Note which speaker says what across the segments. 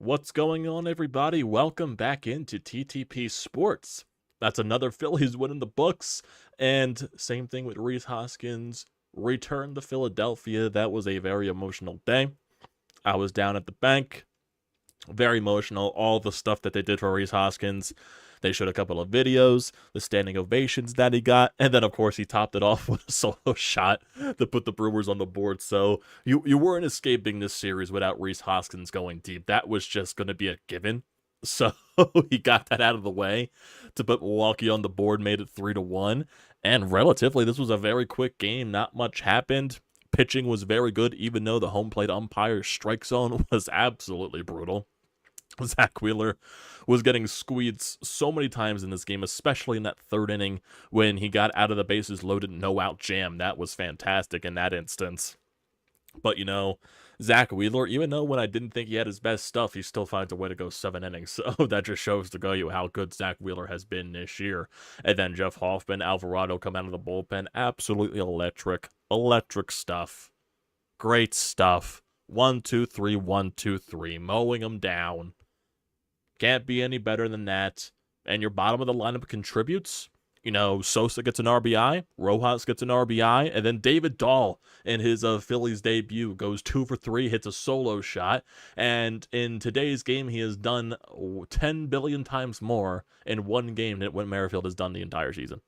Speaker 1: What's going on, everybody? Welcome back into TTP Sports. That's another Phillies win in the books. And same thing with Rhys Hoskins. Return to Philadelphia. That was a very emotional day. I was down at the bank. Very emotional. All the stuff that they did for Rhys Hoskins. They showed a couple of videos, the standing ovations that he got, and then, of course, he topped it off with a solo shot to put the Brewers on the board. So you weren't escaping this series without Rhys Hoskins going deep. That was just going to be a given. So he got that out of the way to put Milwaukee on the board, made it 3-1. And relatively, this was a very quick game. Not much happened. Pitching was very good, even though the home plate umpire's strike zone was absolutely brutal. Zack Wheeler was getting squeezed so many times in this game, especially in that third inning when he got out of the bases loaded no-out jam. That was fantastic in that instance. But, Zack Wheeler, even though when I didn't think he had his best stuff, he still finds a way to go 7 innings. So that just shows to you how good Zack Wheeler has been this year. And then Jeff Hoffman, Alvarado come out of the bullpen. Absolutely electric. Electric stuff. Great stuff. 1-2-3, 1-2-3. Mowing them down. Can't be any better than that. And your bottom of the lineup contributes. Sosa gets an RBI, Rojas gets an RBI, and then David Dahl in his Phillies debut goes 2 for 3, hits a solo shot. And in today's game, he has done 10 billion times more in one game than Whit Merrifield has done the entire season.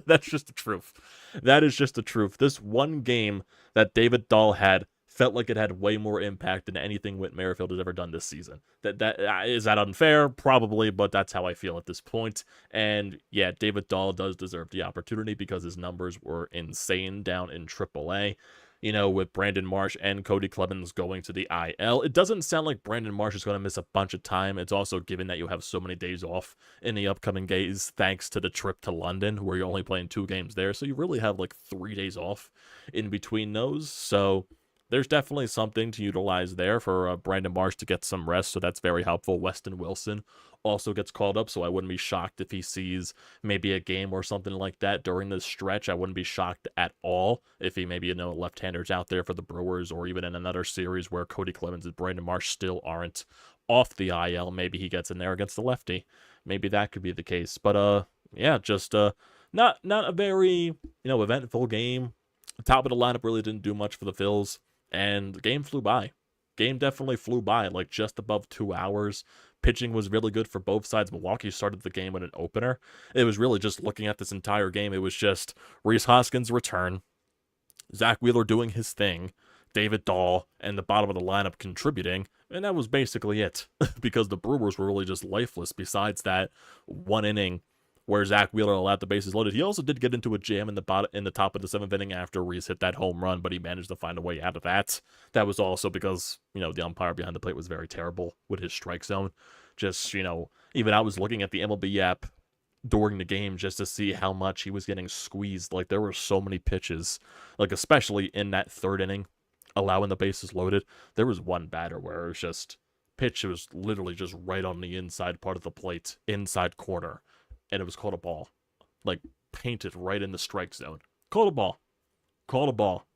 Speaker 1: That's just the truth. That is just the truth. This one game that David Dahl had felt like it had way more impact than anything Whit Merrifield has ever done this season. Is that unfair? Probably, but that's how I feel at this point. And yeah, David Dahl does deserve the opportunity because his numbers were insane down in AAA. With Brandon Marsh and Cody Clemens going to the IL, it doesn't sound like Brandon Marsh is going to miss a bunch of time. It's also given that you have so many days off in the upcoming days, thanks to the trip to London, where you're only playing 2 games there. So you really have like 3 days off in between those. So there's definitely something to utilize there for Brandon Marsh to get some rest, so that's very helpful. Weston Wilson also gets called up, so I wouldn't be shocked if he sees maybe a game or something like that during this stretch. I wouldn't be shocked at all if he maybe, left-handers out there for the Brewers, or even in another series where Cody Clemens and Brandon Marsh still aren't off the IL. Maybe he gets in there against the lefty. Maybe that could be the case. But, yeah, just not a very, eventful game. Top of the lineup really didn't do much for the Phils. And the game flew by. Game definitely flew by, like just above 2 hours. Pitching was really good for both sides. Milwaukee started the game with an opener. It was really just looking at this entire game. It was just Rhys Hoskins' return, Zack Wheeler doing his thing, David Dahl, and the bottom of the lineup contributing. And that was basically it. Because the Brewers were really just lifeless besides that one inning where Zack Wheeler allowed the bases loaded. He also did get into a jam in the top of the 7th inning after Rhys hit that home run, but he managed to find a way out of that. That was also because, the umpire behind the plate was very terrible with his strike zone. Just, even I was looking at the MLB app during the game just to see how much he was getting squeezed. Like, there were so many pitches, like, especially in that 3rd inning, allowing the bases loaded. There was one batter where it was just, pitch was literally just right on the inside part of the plate, inside corner. And it was called a ball. Like, painted right in the strike zone. Called a ball. Called a ball.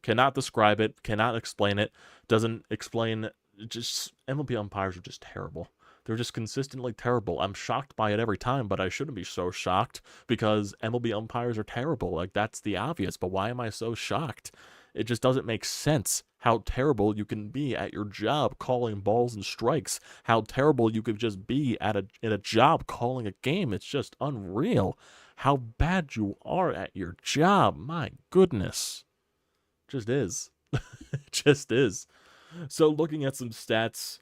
Speaker 1: Cannot describe it. Cannot explain it. Doesn't explain. Just, MLB umpires are just terrible. They're just consistently terrible. I'm shocked by it every time, but I shouldn't be so shocked because MLB umpires are terrible. Like, that's the obvious. But why am I so shocked? It just doesn't make sense how terrible you can be at your job calling balls and strikes. How terrible you could just be in a job calling a game. It's just unreal how bad you are at your job. My goodness. Just is. It just is. So looking at some stats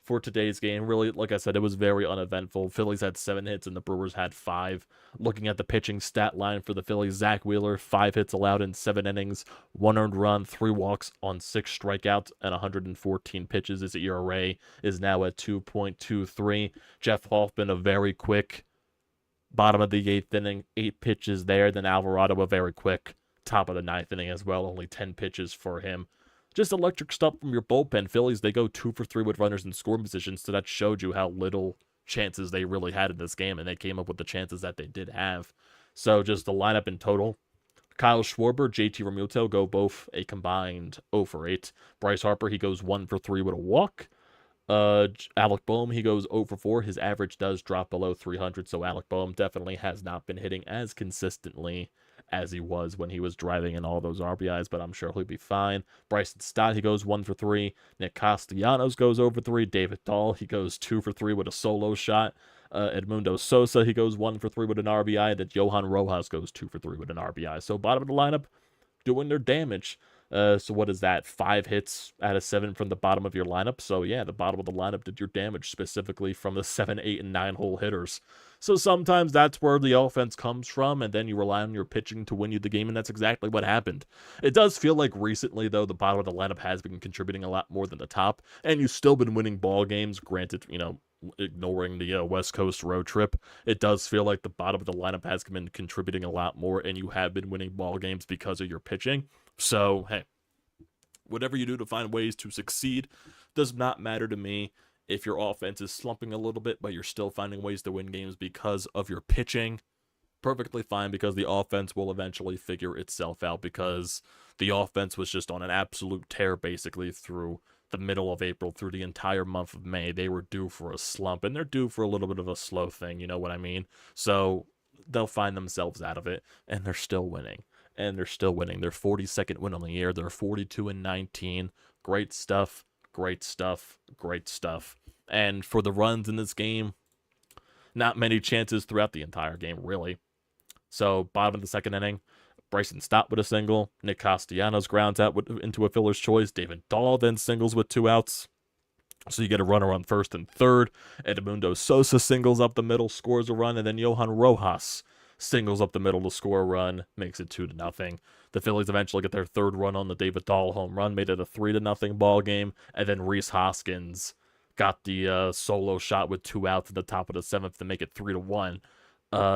Speaker 1: for today's game, really, like I said, it was very uneventful. Phillies had 7 hits and the Brewers had 5. Looking at the pitching stat line for the Phillies, Zack Wheeler, 5 hits allowed in 7 innings, 1 earned run, 3 walks on 6 strikeouts, and 114 pitches. His ERA is now at 2.23. Jeff Hoffman, a very quick bottom of the 8th inning, 8 pitches there. Then Alvarado, a very quick top of the 9th inning as well, only 10 pitches for him. Just electric stuff from your bullpen. Phillies, they go 2 for 3 with runners in scoring position, so that showed you how little chances they really had in this game, and they came up with the chances that they did have. So just the lineup in total. Kyle Schwarber, JT Realmuto go both a combined 0 for 8. Bryce Harper, he goes 1 for 3 with a walk. Alec Boehm, he goes 0 for 4. His average does drop below 300, so Alec Boehm definitely has not been hitting as consistently as he was when he was driving in all those RBIs, but I'm sure he'll be fine. Bryson Stott, he goes 1 for 3. Nick Castellanos goes over 3. David Dahl, he goes 2 for 3 with a solo shot. Edmundo Sosa, he goes 1 for 3 with an RBI. Then Johan Rojas goes 2 for 3 with an RBI. So bottom of the lineup, doing their damage. So what is that? 5 hits out of 7 from the bottom of your lineup. So yeah, the bottom of the lineup did your damage specifically from the 7, 8, and 9 hole hitters. So sometimes that's where the offense comes from, and then you rely on your pitching to win you the game, and that's exactly what happened. It does feel like recently, though, the bottom of the lineup has been contributing a lot more than the top, and you've still been winning ball games. Granted, ignoring the West Coast road trip, it does feel like the bottom of the lineup has been contributing a lot more, and you have been winning ball games because of your pitching. So, hey, whatever you do to find ways to succeed does not matter to me. If your offense is slumping a little bit, but you're still finding ways to win games because of your pitching, perfectly fine, because the offense will eventually figure itself out, because the offense was just on an absolute tear basically through the middle of April through the entire month of May. They were due for a slump, and they're due for a little bit of a slow thing, you know what I mean? So they'll find themselves out of it, and they're still winning. And they're still winning. Their 42nd win on the year. They're 42-19. Great stuff. Great stuff. Great stuff. And for the runs in this game, not many chances throughout the entire game, really. So, bottom of the second inning, Bryson Stott with a single. Nick Castellanos grounds out into a fielder's choice. David Dahl then singles with 2 outs. So you get a runner on first and third. Edmundo Sosa singles up the middle, scores a run, and then Johan Rojas singles up the middle to score a run, makes it 2-0. The Phillies eventually get their third run on the David Dahl home run, made it a 3-0 ball game, and then Rhys Hoskins got the solo shot with 2 outs at the top of the 7th to make it 3-1.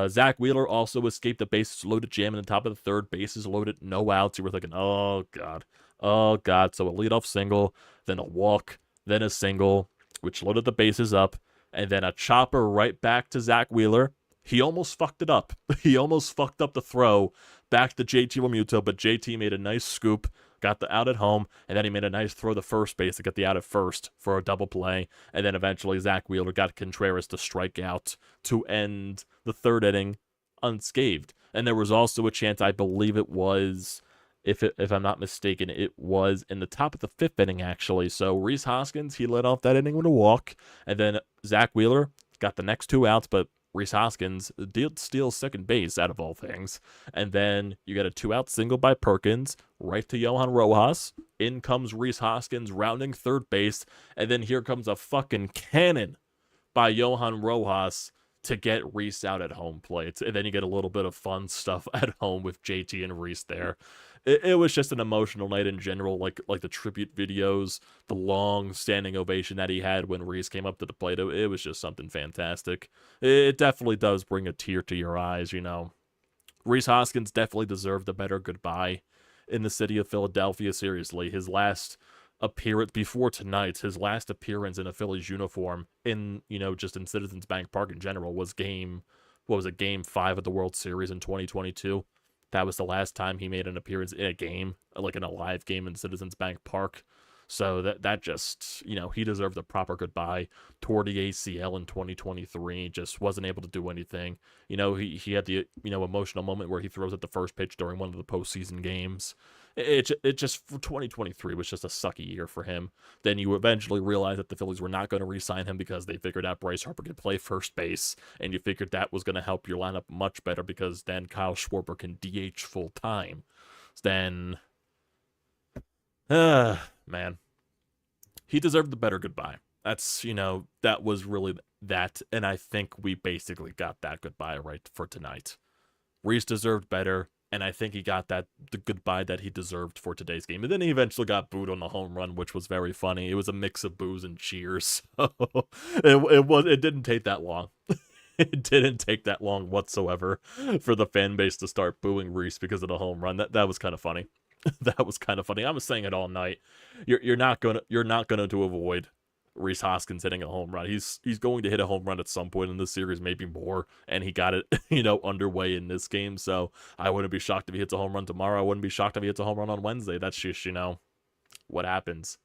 Speaker 1: Zack Wheeler also escaped the bases loaded jam in the top of the third, bases loaded, no outs. You were thinking, oh god. So a leadoff single, then a walk, then a single, which loaded the bases up, and then a chopper right back to Zack Wheeler. He almost fucked it up. He almost fucked up the throw back to JT Realmuto, but JT made a nice scoop, got the out at home, and then he made a nice throw to first base to get the out at first for a double play, and then eventually Zack Wheeler got Contreras to strike out to end the third inning unscathed. And there was also a chance, I believe it was, if I'm not mistaken, it was in the top of the 5th inning, actually. So Rhys Hoskins, he led off that inning with a walk, and then Zack Wheeler got the next 2 outs, but Rhys Hoskins steals second base, out of all things. And then you get a 2-out single by Perkins, right to Johan Rojas. In comes Rhys Hoskins, rounding third base. And then here comes a fucking cannon by Johan Rojas to get Rhys out at home plate. And then you get a little bit of fun stuff at home with JT and Rhys there. It was just an emotional night in general, like the tribute videos, the long standing ovation that he had when Rhys came up to the plate. It was just something fantastic. It definitely does bring a tear to your eyes, you know. Rhys Hoskins definitely deserved a better goodbye in the city of Philadelphia, seriously. His last appearance before tonight, his last appearance in a Phillies uniform in, just in Citizens Bank Park in general was game 5 of the World Series in 2022. That was the last time he made an appearance in a game, like in a live game in Citizens Bank Park. So that just, he deserved a proper goodbye. Tore the ACL in 2023, just wasn't able to do anything. He had the, emotional moment where he throws at the first pitch during one of the postseason games. It just, for 2023 was just a sucky year for him. Then you eventually realize that the Phillies were not going to re-sign him because they figured out Bryce Harper could play first base, and you figured that was going to help your lineup much better because then Kyle Schwarber can DH full time. Then, man, he deserved the better goodbye. That's, that was really that, and I think we basically got that goodbye right for tonight. Rhys deserved better, and I think he got the goodbye that he deserved for today's game. And then he eventually got booed on the home run, which was very funny. It was a mix of boos and cheers. So it didn't take that long. It didn't take that long whatsoever for the fan base to start booing Rhys because of the home run. That was kind of funny. That was kind of funny. I was saying it all night. You're not gonna to avoid Rhys Hoskins hitting a home run. He's going to hit a home run at some point in this series, maybe more, and he got it, underway in this game. So I wouldn't be shocked if he hits a home run tomorrow. I wouldn't be shocked if he hits a home run on Wednesday. That's just, what happens.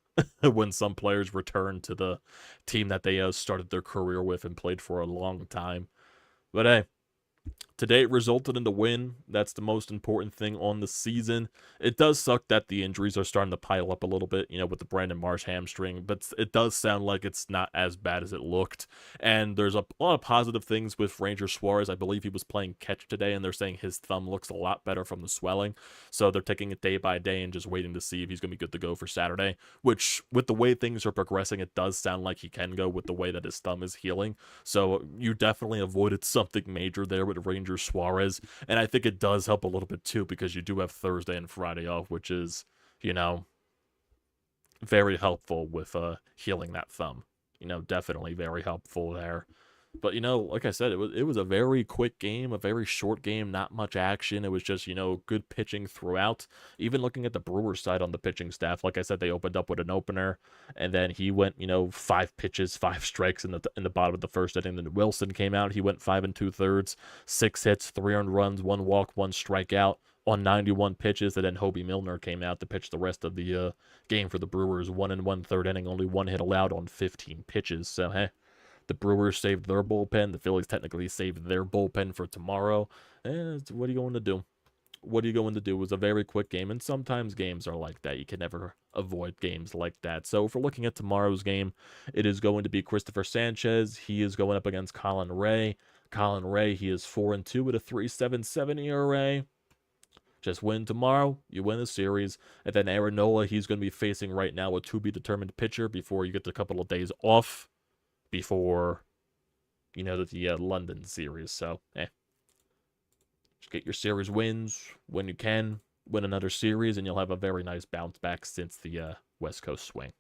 Speaker 1: when some players return to the team that they started their career with and played for a long time. But hey, today it resulted in the win. That's the most important thing on the season. It does suck that the injuries are starting to pile up a little bit, with the Brandon Marsh hamstring, but it does sound like it's not as bad as it looked. And there's a lot of positive things with Ranger Suarez. I believe he was playing catch today, and they're saying his thumb looks a lot better from the swelling. So they're taking it day by day and just waiting to see if he's going to be good to go for Saturday, which, with the way things are progressing, it does sound like he can go with the way that his thumb is healing. So you definitely avoided something major there with Ranger Suarez, and I think it does help a little bit too, because you do have Thursday and Friday off, which is, very helpful with healing that thumb. Definitely very helpful there. But, like I said, it was a very quick game, a very short game, not much action. It was just, good pitching throughout. Even looking at the Brewers side on the pitching staff, like I said, they opened up with an opener, and then he went, 5 pitches, 5 strikes in the bottom of the first inning. Then Wilson came out. He went 5 2/3, 6 hits, 3 earned runs, 1 walk, 1 strikeout on 91 pitches. And then Hobie Milner came out to pitch the rest of the game for the Brewers. 1 1/3 inning, only 1 hit allowed on 15 pitches. So, hey. The Brewers saved their bullpen. The Phillies technically saved their bullpen for tomorrow. What are you going to do? What are you going to do? It was a very quick game, and sometimes games are like that. You can never avoid games like that. So if we're looking at tomorrow's game, it is going to be Christopher Sanchez. He is going up against Colin Ray. Colin Ray, he is 4-2 with a 3.77 ERA. Just win tomorrow, you win the series. And then Aaron Nola, he's going to be facing right now a to-be-determined pitcher before you get a couple of days off before, the London series. So, just get your series wins when you can. Win another series, and you'll have a very nice bounce back since the West Coast swing.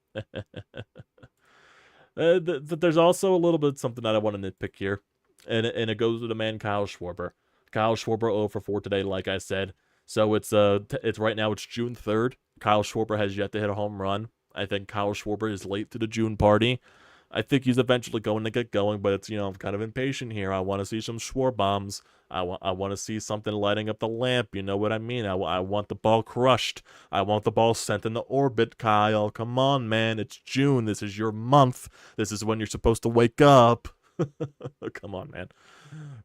Speaker 1: There's also a little bit something that I want to nitpick here, and it goes to the man Kyle Schwarber. Kyle Schwarber 0 for 4 today, like I said. So it's right now it's June 3rd. Kyle Schwarber has yet to hit a home run. I think Kyle Schwarber is late to the June party. I think he's eventually going to get going, but it's, I'm kind of impatient here. I want to see some Schwarbombs. I want to see something lighting up the lamp. You know what I mean? I want the ball crushed. I want the ball sent into orbit, Kyle. Come on, man. It's June. This is your month. This is when you're supposed to wake up. Come on, man.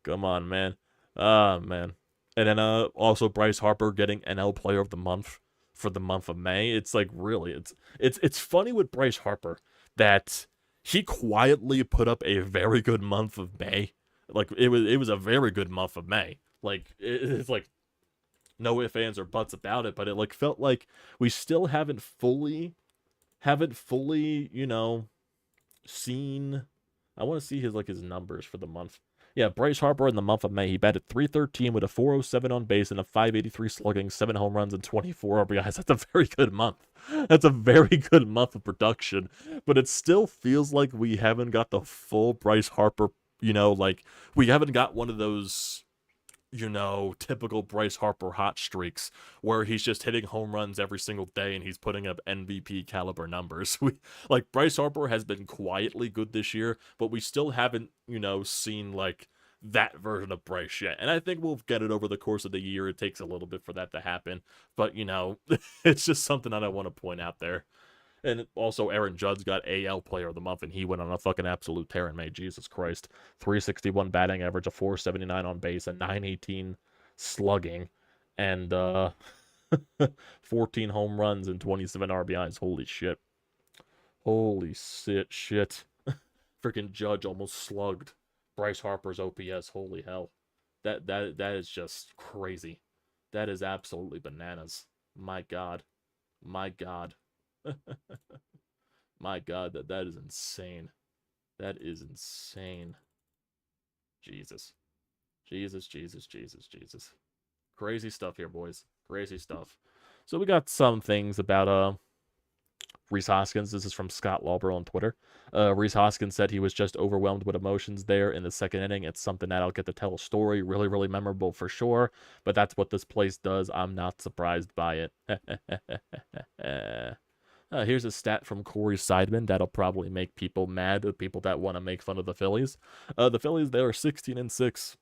Speaker 1: Come on, man. Man. And then also Bryce Harper getting NL Player of the Month for the month of May. It's like, really, it's funny with Bryce Harper that he quietly put up a very good month of May. Like, it was a very good month of May. Like, it's like no ifs, ands, or buts about it, but it felt like we still haven't fully, seen. I want to see his numbers for the month. Yeah, Bryce Harper in the month of May, he batted .313 with a .407 on base and a .583 slugging, 7 home runs and 24 RBIs. That's a very good month. That's a very good month of production. But it still feels like we haven't got the full Bryce Harper, we haven't got one of those, typical Bryce Harper hot streaks where he's just hitting home runs every single day and he's putting up MVP caliber numbers. Bryce Harper has been quietly good this year, but we still haven't, seen that version of Bryce yet. And I think we'll get it over the course of the year. It takes a little bit for that to happen, but it's just something that I want to point out there. And also, Aaron Judge got AL Player of the Month, and he went on a fucking absolute tear in May. Jesus Christ. 361 batting average, a 479 on base, a 918 slugging, and 14 home runs and 27 RBIs. Holy shit. Holy shit. Freaking Judge almost slugged Bryce Harper's OPS. Holy hell. That is just crazy. That is absolutely bananas. My God. My God. My God, that is insane. That is insane. Jesus. Jesus. Crazy stuff here, boys. Crazy stuff. So we got some things about Rhys Hoskins. This is from Scott Lauber on Twitter. Rhys Hoskins said he was just overwhelmed with emotions there in the second inning. It's something that I'll get to tell a story. Really, really memorable for sure. But that's what this place does. I'm not surprised by it. Here's a stat from Corey Seidman that'll probably make people mad, the people that want to make fun of the Phillies. The Phillies, they are 16-6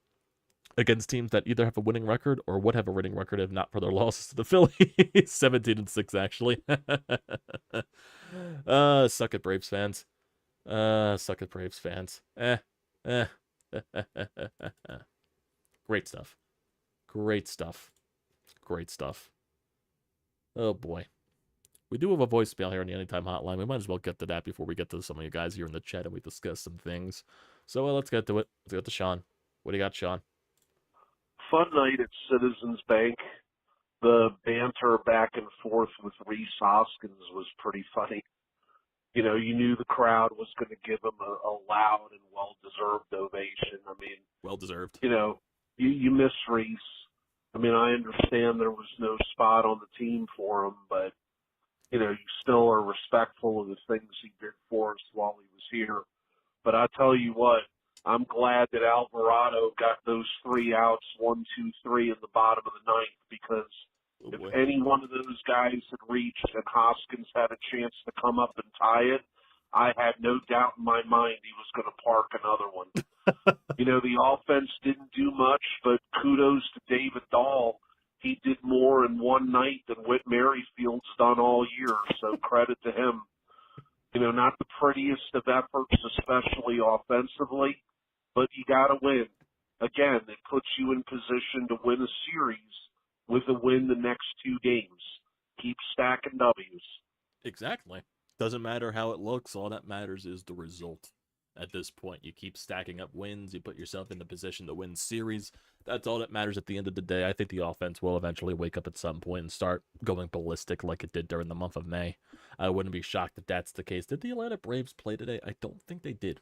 Speaker 1: against teams that either have a winning record or would have a winning record if not for their losses to the Phillies. 17-6, actually. Suck it, Braves fans. Suck it, Braves fans. Eh. Great stuff. Great stuff. Great stuff. Oh, boy. We do have a voicemail here on the Anytime Hotline. We might as well get to that before we get to some of you guys here in the chat and we discuss some things. So let's get to it. Let's get to Sean. What do you got, Sean?
Speaker 2: Fun night at Citizens Bank. The banter back and forth with Rhys Hoskins was pretty funny. You know, you knew the crowd was going to give him a loud and well-deserved ovation. I mean,
Speaker 1: well-deserved.
Speaker 2: You know, you miss Rhys. I mean, I understand there was no spot on the team for him, but, you know, you still are respectful of the things he did for us while he was here. But I tell you what, I'm glad that Alvarado got those 3 outs, 1, 2, 3 in the bottom of the ninth, because if any one of those guys had reached and Hoskins had a chance to come up and tie it, I had no doubt in my mind he was going to park another one. You know, the offense didn't do much, but kudos to David Dahl. He did more in one night than Whit Merrifield's done all year, so credit to him. You know, not the prettiest of efforts, especially offensively, but you got to win. Again, it puts you in position to win a series with a win the next 2 games. Keep stacking W's.
Speaker 1: Exactly. Doesn't matter how it looks. All that matters is the result. At this point, you keep stacking up wins. You put yourself in the position to win series. That's all that matters at the end of the day. I think the offense will eventually wake up at some point and start going ballistic like it did during the month of May. I wouldn't be shocked if that's the case. Did the Atlanta Braves play today? I don't think they did.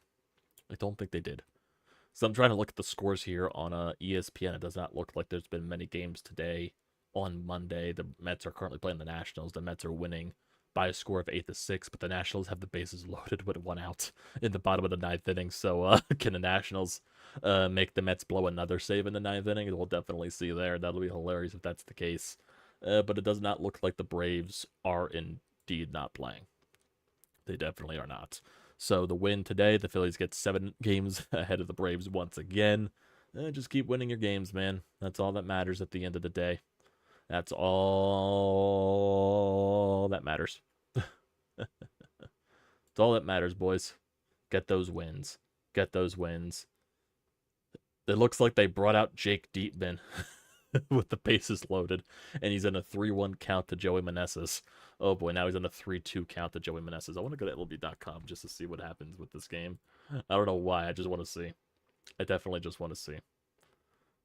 Speaker 1: So I'm trying to look at the scores here on ESPN. It does not look like there's been many games today. On Monday, the Mets are currently playing the Nationals. The Mets are winning by a score of 8-6, but the Nationals have the bases loaded with 1 out in the bottom of the 9th inning. So can the Nationals make the Mets blow another save in the 9th inning? We'll definitely see there. That'll be hilarious if that's the case. But it does not look like the Braves are indeed not playing. They definitely are not. So the win today, the Phillies get 7 games ahead of the Braves once again. Just keep winning your games, man. That's all that matters at the end of the day. That's all that matters. It's all that matters, boys. Get those wins. Get those wins. It looks like they brought out Jake Diekman with the bases loaded, and he's in a 3-1 count to Joey Meneses. Oh boy, now he's in a 3-2 count to Joey Meneses. I want to go to MLB.com just to see what happens with this game. I don't know why, I just want to see. I definitely just want to see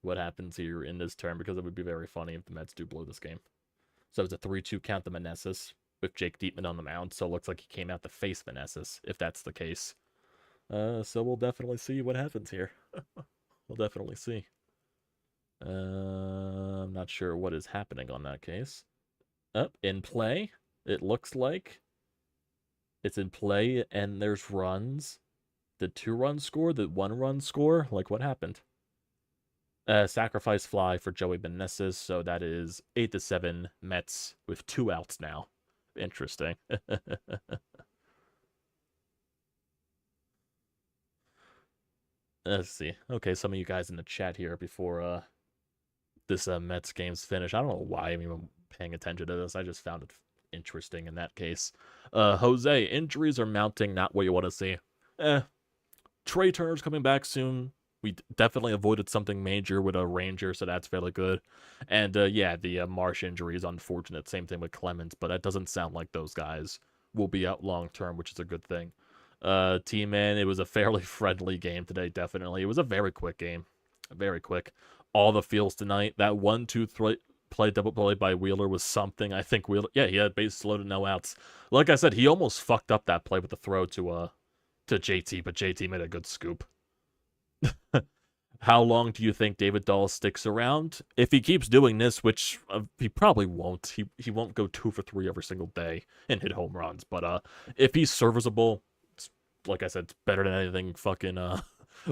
Speaker 1: what happens here in this turn, because it would be very funny if the Mets do blow this game. So it's a 3-2 count to Meneses with Jake Diekman on the mound, so it looks like he came out to face Meneses, if that's the case. So we'll definitely see what happens here. We'll definitely see. I'm not sure what is happening on that case. In play, it looks like it's in play, and there's runs. Did 2 runs score? Did 1 run score? Like, what happened? Sacrifice fly for Joey Meneses, so that is 8-7 Mets with 2 outs now. Interesting. Let's see. Okay, some of you guys in the chat here before this Mets game's finished. I don't know why I'm even paying attention to this. I just found it interesting in that case. Jose, injuries are mounting, not what you want to see. Trey Turner's coming back soon. We definitely avoided something major with a Ranger, so that's fairly good. And yeah, the Marsh injury is unfortunate. Same thing with Clemens, but that doesn't sound like those guys will be out long term, which is a good thing. T-Man, it was a fairly friendly game today, definitely. It was a very quick game. Very quick. All the feels tonight. That 1-2 play double play by Wheeler was something. I think Wheeler, yeah, he had bases loaded, no outs. Like I said, he almost fucked up that play with the throw to JT, but JT made a good scoop. How long do you think David Dahl sticks around? If he keeps doing this, which he probably won't, he won't go 2 for 3 every single day and hit home runs. But if he's serviceable, like I said, it's better than anything fucking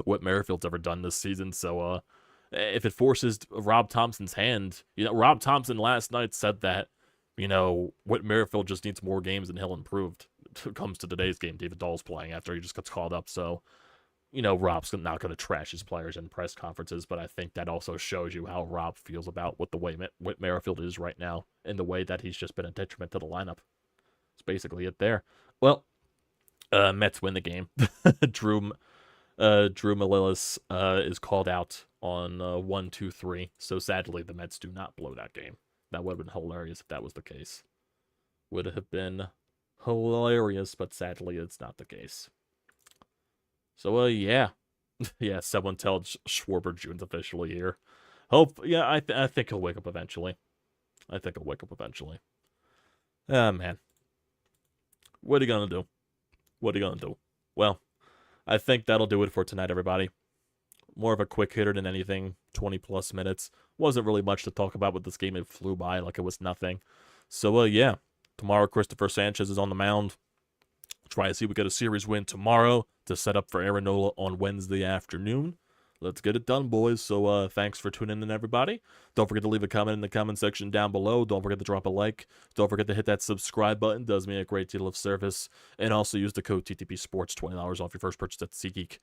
Speaker 1: what Merrifield's ever done this season. So if it forces Rob Thompson's hand, Rob Thompson last night said that, Whit Merrifield just needs more games and he'll improve. It comes to today's game, David Dahl's playing after he just gets called up. So Rob's not going to trash his players in press conferences, but I think that also shows you how Rob feels about what the way Whit Merrifield is right now and the way that he's just been a detriment to the lineup. It's basically it there. Well, Mets win the game. Drew Melilis is called out on 1-2-3. So sadly, the Mets do not blow that game. That would have been hilarious if that was the case. Would have been hilarious, but sadly, it's not the case. So, yeah. Yeah, someone tell Schwarber June's officially here. I think he'll wake up eventually. Ah, man. What are you gonna do? Well, I think that'll do it for tonight, everybody. More of a quick hitter than anything. 20-plus minutes. Wasn't really much to talk about with this game. It flew by like it was nothing. So, yeah. Tomorrow, Christopher Sanchez is on the mound. Try to see if we get a series win tomorrow to set up for Aaron Nola on Wednesday afternoon. Let's get it done, boys. So thanks for tuning in, everybody. Don't forget to leave a comment in the comment section down below. Don't forget to drop a like. Don't forget to hit that subscribe button. It does me a great deal of service. And also use the code TTPSports, $20 off your first purchase at SeatGeek.